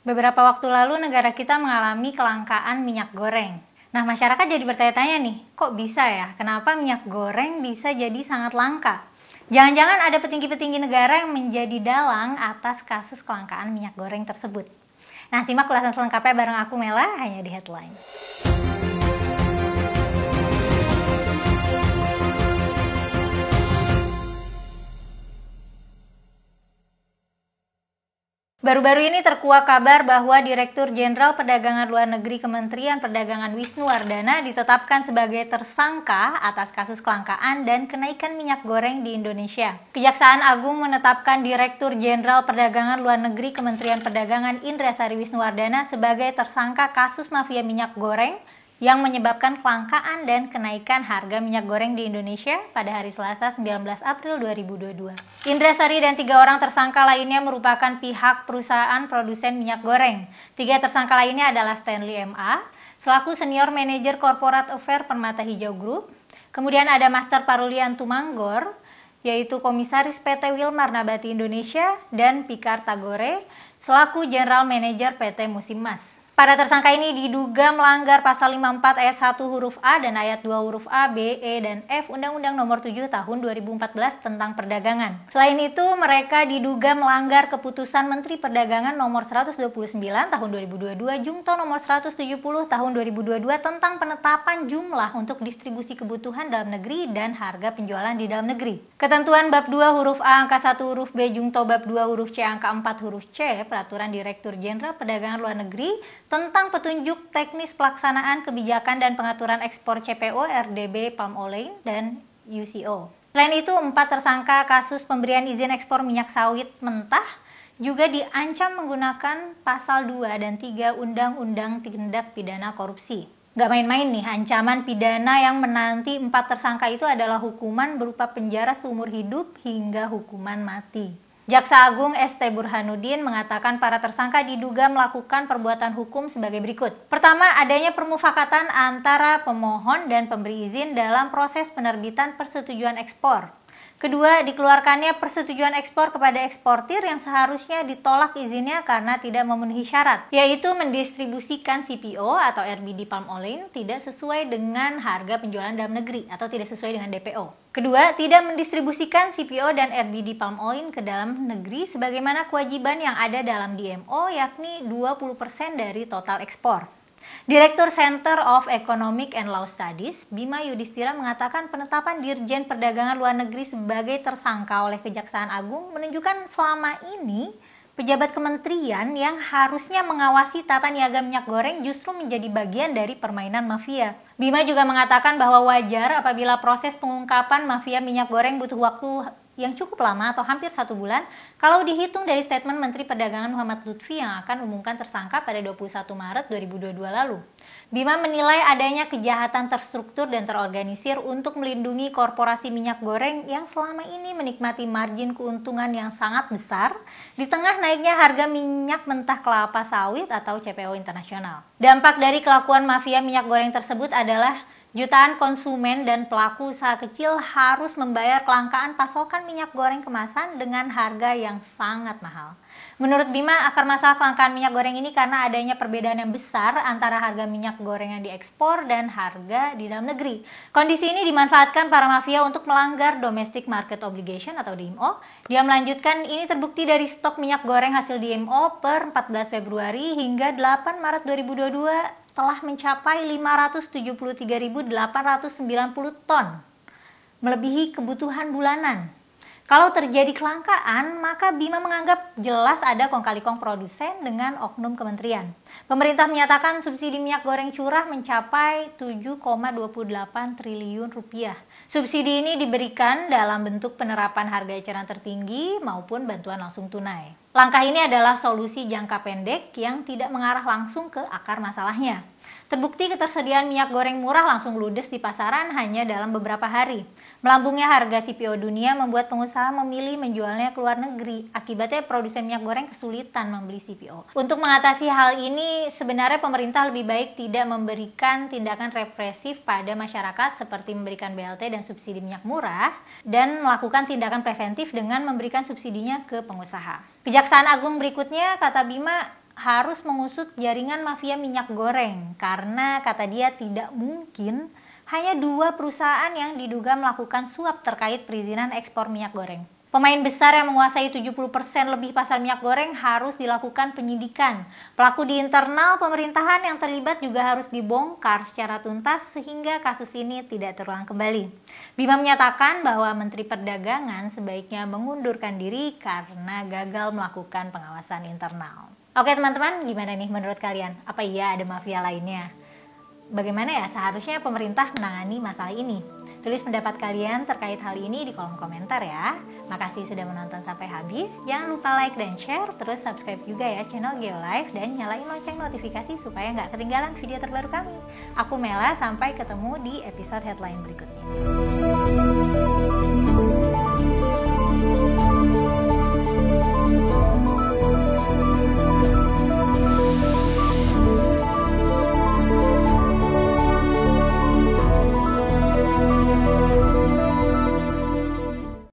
Beberapa waktu lalu negara kita mengalami kelangkaan minyak goreng. Nah, masyarakat jadi bertanya-tanya nih, kok bisa ya? Kenapa minyak goreng bisa jadi sangat langka? Jangan-jangan ada petinggi-petinggi negara yang menjadi dalang atas kasus kelangkaan minyak goreng tersebut. Nah, simak ulasan selengkapnya bareng aku Mela, hanya di Headline. Baru-baru ini terkuak kabar bahwa Direktur Jenderal Perdagangan Luar Negeri Kementerian Perdagangan Wisnu Wardana ditetapkan sebagai tersangka atas kasus kelangkaan dan kenaikan minyak goreng di Indonesia. Kejaksaan Agung menetapkan Direktur Jenderal Perdagangan Luar Negeri Kementerian Perdagangan Indrasari Wisnu Wardana sebagai tersangka kasus mafia minyak goreng yang menyebabkan kelangkaan dan kenaikan harga minyak goreng di Indonesia pada hari Selasa 19 April 2022. Indrasari dan 3 orang tersangka lainnya merupakan pihak perusahaan produsen minyak goreng. 3 tersangka lainnya adalah Stanley M.A. selaku Senior Manager Corporate Affairs Permata Hijau Group. Kemudian ada Master Parulian Tumanggor, yaitu Komisaris PT Wilmar Nabati Indonesia, dan Pikar Tagore selaku General Manager PT Musim Mas. Para tersangka ini diduga melanggar pasal 54 ayat 1 huruf A dan ayat 2 huruf A, B, E, dan F Undang-Undang Nomor 7 Tahun 2014 tentang Perdagangan. Selain itu, mereka diduga melanggar Keputusan Menteri Perdagangan Nomor 129 Tahun 2022 Jungto Nomor 170 Tahun 2022 tentang penetapan jumlah untuk distribusi kebutuhan dalam negeri dan harga penjualan di dalam negeri. Ketentuan bab 2 huruf A angka 1 huruf B Jungto bab 2 huruf C angka 4 huruf C Peraturan Direktur Jenderal Perdagangan Luar Negeri tentang petunjuk teknis pelaksanaan kebijakan dan pengaturan ekspor CPO, RDB, palm oil, dan UCO. Selain itu, 4 tersangka kasus pemberian izin ekspor minyak sawit mentah juga diancam menggunakan pasal 2 dan 3 Undang-Undang Tindak Pidana Korupsi. Gak main-main nih, ancaman pidana yang menanti 4 tersangka itu adalah hukuman berupa penjara seumur hidup hingga hukuman mati. Jaksa Agung ST Burhanuddin mengatakan para tersangka diduga melakukan perbuatan hukum sebagai berikut. Pertama, adanya permufakatan antara pemohon dan pemberi izin dalam proses penerbitan persetujuan ekspor. Kedua, dikeluarkannya persetujuan ekspor kepada eksportir yang seharusnya ditolak izinnya karena tidak memenuhi syarat, yaitu mendistribusikan CPO atau RBD palm oil tidak sesuai dengan harga penjualan dalam negeri atau tidak sesuai dengan DPO. Kedua, tidak mendistribusikan CPO dan RBD palm oil ke dalam negeri sebagaimana kewajiban yang ada dalam DMO, yakni 20% dari total ekspor. Direktur Center of Economic and Law Studies, Bima Yudhistira mengatakan penetapan Dirjen Perdagangan Luar Negeri sebagai tersangka oleh Kejaksaan Agung menunjukkan selama ini pejabat kementerian yang harusnya mengawasi tata niaga minyak goreng justru menjadi bagian dari permainan mafia. Bima juga mengatakan bahwa wajar apabila proses pengungkapan mafia minyak goreng butuh waktu yang cukup lama atau hampir 1 bulan kalau dihitung dari statement Menteri Perdagangan Muhammad Lutfi yang akan umumkan tersangka pada 21 Maret 2022 lalu. Bima menilai adanya kejahatan terstruktur dan terorganisir untuk melindungi korporasi minyak goreng yang selama ini menikmati margin keuntungan yang sangat besar di tengah naiknya harga minyak mentah kelapa sawit atau CPO internasional. Dampak dari kelakuan mafia minyak goreng tersebut adalah jutaan konsumen dan pelaku usaha kecil harus membayar kelangkaan pasokan minyak goreng kemasan dengan harga yang sangat mahal. Menurut Bima, akar masalah kelangkaan minyak goreng ini karena adanya perbedaan yang besar antara harga minyak goreng yang diekspor dan harga di dalam negeri. Kondisi ini dimanfaatkan para mafia untuk melanggar Domestic Market Obligation atau DMO. Dia melanjutkan, ini terbukti dari stok minyak goreng hasil DMO per 14 Februari hingga 8 Maret 2022 telah mencapai 573.890 ton, melebihi kebutuhan bulanan. Kalau terjadi kelangkaan, maka Bima menganggap jelas ada kong-kali-kong produsen dengan oknum kementerian. Pemerintah menyatakan subsidi minyak goreng curah mencapai 7,28 triliun rupiah. Subsidi ini diberikan dalam bentuk penerapan harga eceran tertinggi maupun bantuan langsung tunai. Langkah ini adalah solusi jangka pendek yang tidak mengarah langsung ke akar masalahnya. Terbukti ketersediaan minyak goreng murah langsung ludes di pasaran hanya dalam beberapa hari. Melambungnya harga CPO dunia membuat pengusaha memilih menjualnya ke luar negeri. Akibatnya produsen minyak goreng kesulitan membeli CPO. Untuk mengatasi hal ini, sebenarnya pemerintah lebih baik tidak memberikan tindakan represif pada masyarakat seperti memberikan BLT dan subsidi minyak murah dan melakukan tindakan preventif dengan memberikan subsidinya ke pengusaha. Kejaksaan Agung berikutnya, kata Bima, harus mengusut jaringan mafia minyak goreng karena kata dia tidak mungkin hanya 2 perusahaan yang diduga melakukan suap terkait perizinan ekspor minyak goreng. Pemain besar yang menguasai 70% lebih pasar minyak goreng harus dilakukan penyidikan. Pelaku di internal pemerintahan yang terlibat juga harus dibongkar secara tuntas sehingga kasus ini tidak terulang kembali. Bima menyatakan bahwa Menteri Perdagangan sebaiknya mengundurkan diri karena gagal melakukan pengawasan internal. Oke teman-teman, gimana nih menurut kalian? Apa iya ada mafia lainnya? Bagaimana ya seharusnya pemerintah menangani masalah ini? Tulis pendapat kalian terkait hal ini di kolom komentar ya. Makasih sudah menonton sampai habis. Jangan lupa like dan share. Terus subscribe juga ya channel Geolife dan nyalain lonceng notifikasi supaya nggak ketinggalan video terbaru kami. Aku Mela, sampai ketemu di episode headline berikutnya.